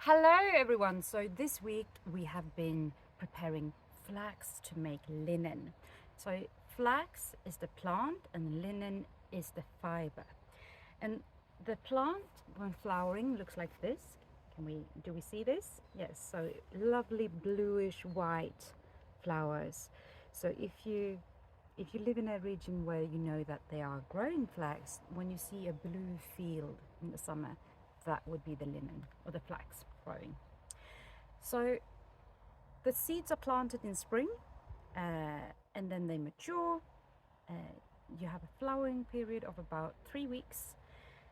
Hello everyone! So this week we have been preparing flax to make linen. So flax is the plant and linen is the fiber. And the plant when flowering looks like this. Do we see this? Yes, so lovely bluish white flowers. So if you live in a region where you know that they are growing flax, when you see a blue field in the summer, that would be the linen or the flax growing. So the seeds are planted in spring and then they mature. You have a flowering period of about 3 weeks,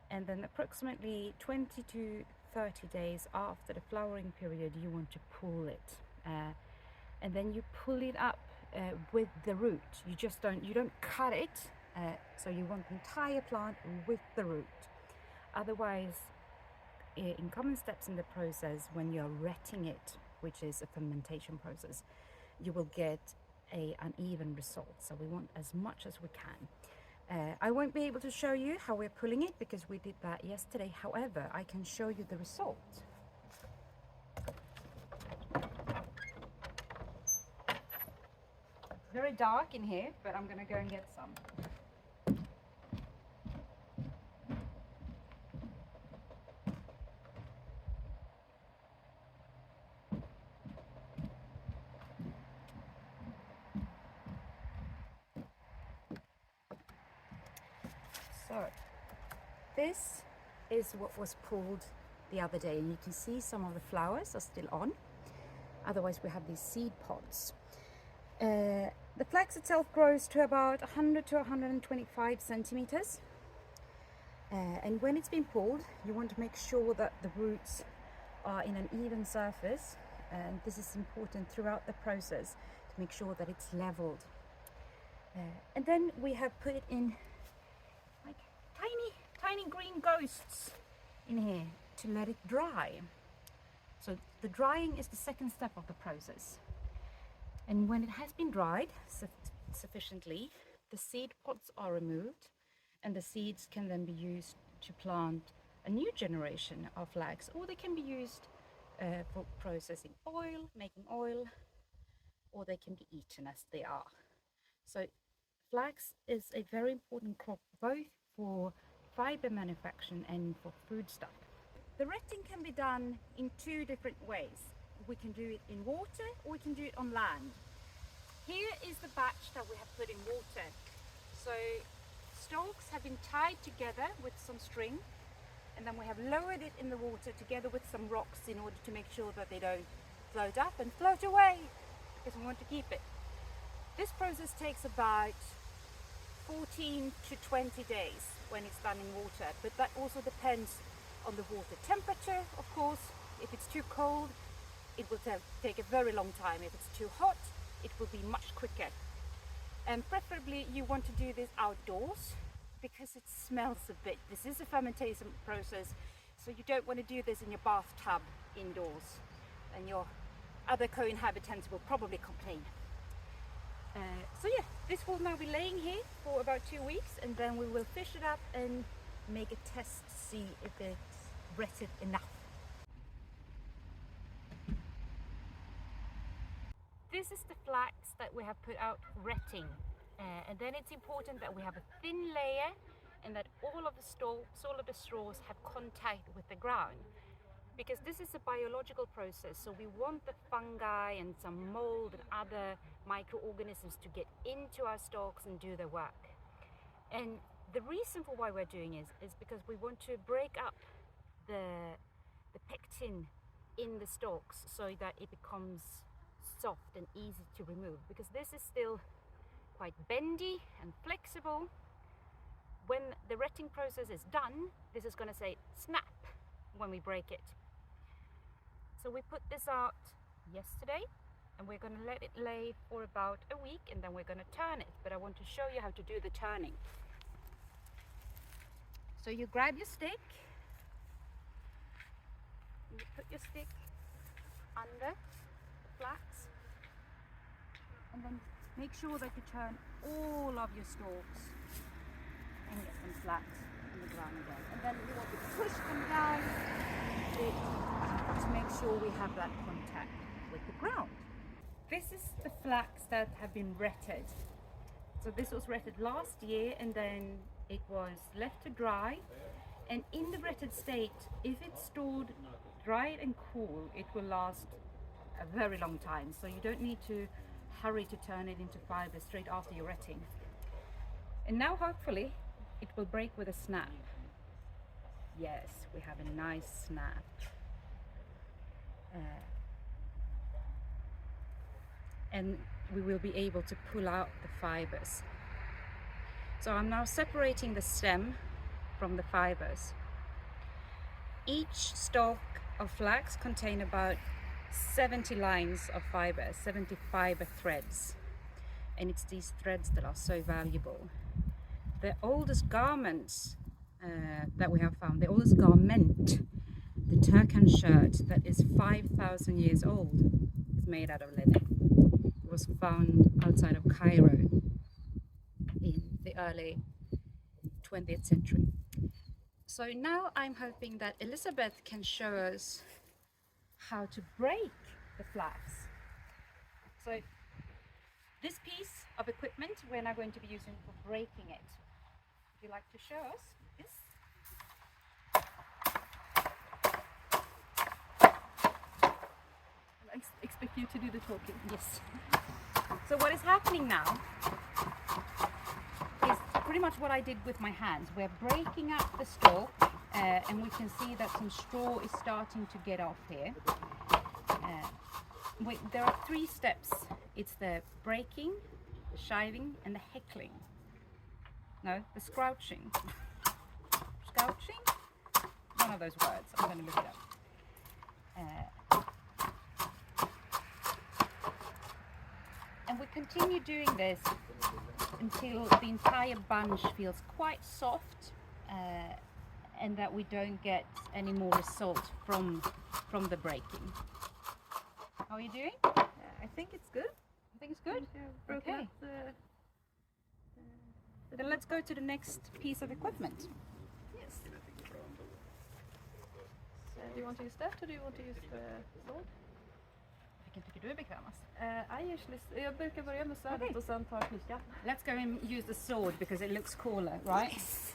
and then approximately 20 to 30 days after the flowering period you want to pull it, and then you pull it up with the root. You don't cut it, so you want the entire plant with the root. Otherwise, in common steps in the process, when you're retting it, which is a fermentation process, you will get an uneven result. So we want as much as we can. I won't be able to show you how we're pulling it because we did that yesterday. However, I can show you the result. It's very dark in here, but I'm going to go and get some. So this is what was pulled the other day, and you can see some of the flowers are still on. Otherwise we have these seed pods. The flax itself grows to about 100 to 125 centimeters. And when it's been pulled, you want to make sure that the roots are in an even surface. And this is important throughout the process to make sure that it's leveled. And then we have put it in like tiny green ghosts in here to let it dry. So the drying is the second step of the process. And when it has been dried sufficiently, the seed pods are removed, and the seeds can then be used to plant a new generation of flax, or they can be used for processing oil, making oil, or they can be eaten as they are. So flax is a very important crop both for fiber manufacturing and for food stuff. The retting can be done in two different ways. We can do it in water or we can do it on land. Here is the batch that we have put in water. So stalks have been tied together with some string, and then we have lowered it in the water together with some rocks in order to make sure that they don't float up and float away, because we want to keep it. This process takes about 14 to 20 days when it's done in water, but that also depends on the water temperature, of course. If it's too cold, it will take a very long time. If it's too hot, it will be much quicker. And preferably you want to do this outdoors because it smells a bit. This is a fermentation process, so you don't want to do this in your bathtub indoors, and your other co-inhabitants will probably complain. So yeah, this will now be laying here for about 2 weeks, and then we will fish it up and make a test to see if it's retted enough. This is the flax that we have put out retting, and then it's important that we have a thin layer and that all of the stalks, all of the straws have contact with the ground, because this is a biological process, so we want the fungi and some mold and other microorganisms to get into our stalks and do their work. And the reason for why we're doing is because we want to break up the pectin in the stalks so that it becomes soft and easy to remove, because this is still quite bendy and flexible. When the retting process is done, this is going to say snap when we break it. So we put this out yesterday, and we're going to let it lay for about a week, and then we're going to turn it. But I want to show you how to do the turning. So you grab your stick, you put your stick under the flax, and then make sure that you turn all of your stalks and get them flat on the ground again. And then you want to push them down a bit to make sure we have that contact with the ground. This is the flax that have been retted. So this was retted last year, and then it was left to dry. And in the retted state, if it's stored dry and cool, it will last a very long time. So you don't need to hurry to turn it into fiber straight after you're retting. And now hopefully it will break with a snap. Yes, we have a nice snap. And we will be able to pull out the fibers. So I'm now separating the stem from the fibers. Each stalk of flax contains about 70 lines of fiber, 70 fiber threads. And it's these threads that are so valuable. The oldest garments that we have found, the oldest garment, the Turkan shirt that is 5,000 years old, is made out of linen. It was found outside of Cairo in the early 20th century. So now I'm hoping that Elizabeth can show us how to break the flax. So this piece of equipment we're now going to be using for breaking it. Would you like to show us this? I expect you to do the talking. Yes. So what is happening now is pretty much what I did with my hands. We're breaking up the stalk, and we can see that some straw is starting to get off here. There are 3 steps. It's the breaking, the shiving, and the heckling. No, the scrouching. Scouching? One of those words. I'm going to look it up. And we continue doing this until the entire bunch feels quite soft, and that we don't get any more result from the breaking. How are you doing? I think it's good. I think it's good? Okay. Then let's go to the next piece of equipment. Yes. So do you want to use that or do you want to use the sword? Vilken tycker du är bekvämast? Jag brukar börja med svärdet och sen ta knikan. Let's go and use the sword because it looks cooler, right? Yes.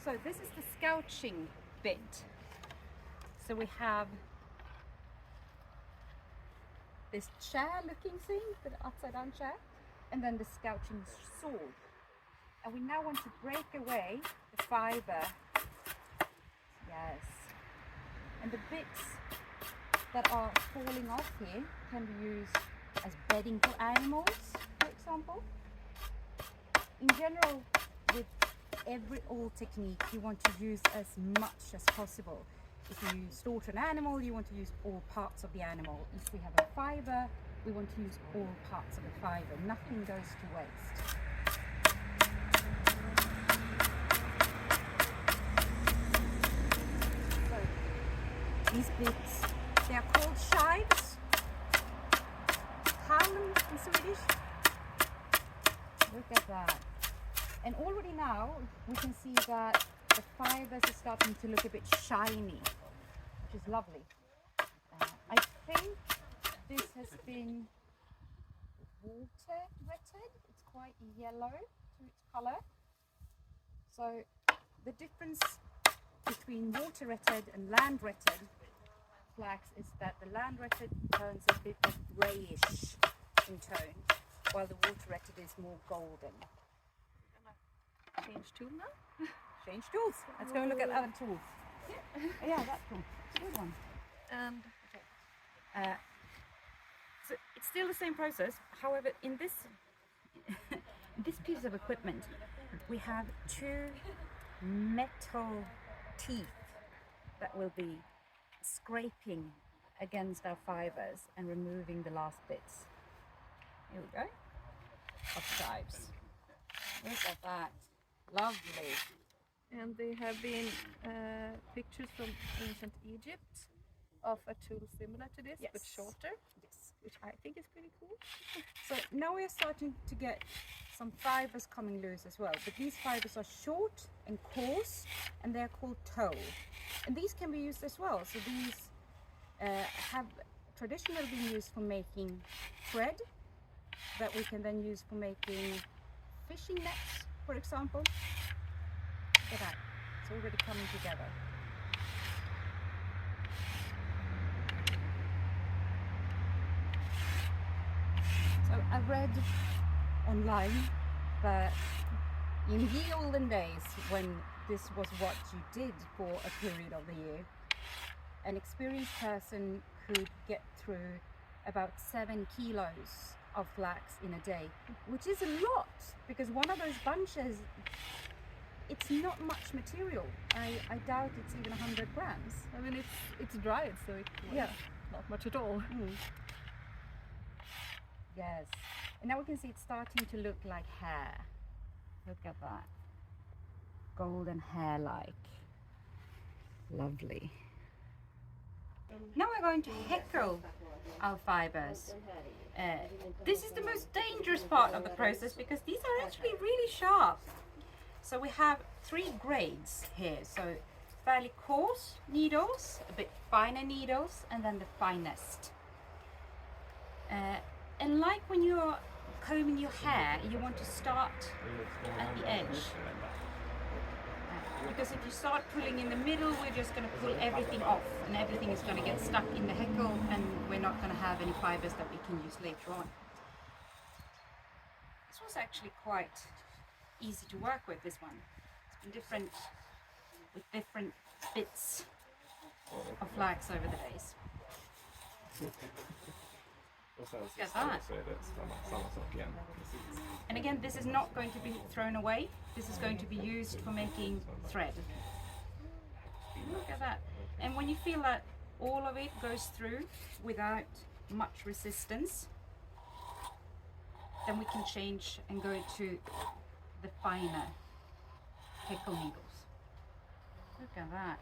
So this is the scouching bit. So we have this chair-looking thing, the upside-down chair, and then the scouching sword. And we now want to break away the fiber. Yes. And the bits that are falling off here can be used as bedding for animals, for example. In general, with every old technique, you want to use as much as possible. If you slaughter an animal, you want to use all parts of the animal. If we have a fiber, we want to use all parts of the fiber. Nothing goes to waste. So, these bits, they are called shives. Halm in Swedish. Look at that. And already now we can see that the fibers are starting to look a bit shiny, which is lovely. I think this has been water retted. It's quite yellow to its color. So the difference between water retted and land retted flax is that the land retted turns a bit grayish in tone, while the water retted is more golden. Change tool now? Change tools. Let's go and look at other tools. Yeah, that tool. It's a good one. And so it's still the same process. However, in this this piece of equipment, we have 2 metal teeth that will be scraping against our fibers and removing the last bits. Here we go. Of shives. Look at that. Lovely. And there have been pictures from ancient Egypt of a tool similar to this, Yes. but shorter. Yes. which I think is pretty cool. So now we're starting to get some fibers coming loose as well, but these fibers are short and coarse, and they're called tow. And these can be used as well. So these have traditionally been used for making thread that we can then use for making fishing nets, for example. Look at that, it's already coming together. So I read online that in ye olden days, when this was what you did for a period of the year, an experienced person could get through about 7 kilos of flax in a day, which is a lot, because one of those bunches, it's not much material. I doubt it's even 100 grams. I mean, it's dried, so it's not much at all. Yes, and now we can see it's starting to look like hair. Look at that, golden hair-like. Lovely. Now we're going to heckle our fibers. This is the most dangerous part of the process because these are actually really sharp. So we have 3 grades here. So fairly coarse needles, a bit finer needles, and then the finest. And like when you're combing your hair, you want to start at the edge. Because if you start pulling in the middle, we're just going to pull everything off, and everything is going to get stuck in the heckle, and we're not going to have any fibers that we can use later on. This was actually quite easy to work with, this one. It's been different with different bits of flax over the days. Look at that. And again, this is not going to be thrown away. This is going to be used for making thread. Look at that. And when you feel that all of it goes through without much resistance, then we can change and go to the finer heckle needles. Look at that.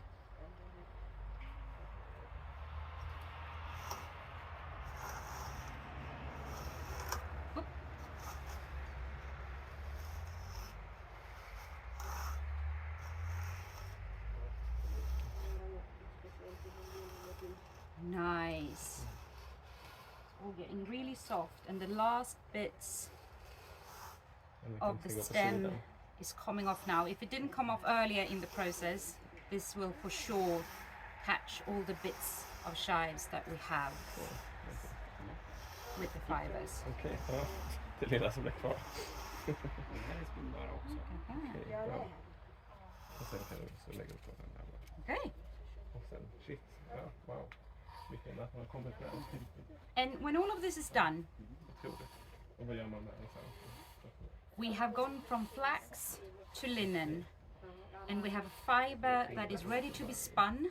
Nice. It's all getting really soft, and the last bits of the stem is coming off now. If it didn't come off earlier in the process, this will for sure catch all the bits of chives that we have with the fibers. Okej, ja. Det lilla som är kvar. Okay. Och sen kan du så lägga upp den här. Okay. Och sen, shit, ja, wow. Vilken att man kommer fram. And when all of this is done, Otroligt. Och vad gör man med den sen? we have gone from flax to linen, and we have a fiber that is ready to be spun,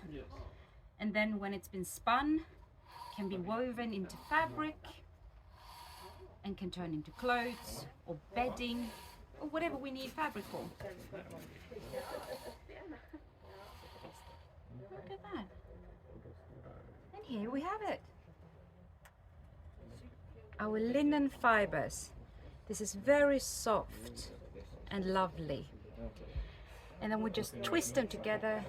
and then when it's been spun, can be woven into fabric and can turn into clothes or bedding or whatever we need fabric for. Look at that. And here we have it. Our linen fibers. This is very soft and lovely. And then we just twist them together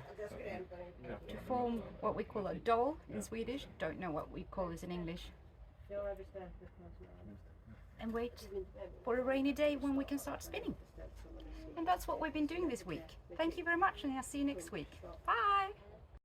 to form what we call a doll in Swedish. Don't know what we call this in English. And wait for a rainy day when we can start spinning. And that's what we've been doing this week. Thank you very much, and I'll see you next week. Bye!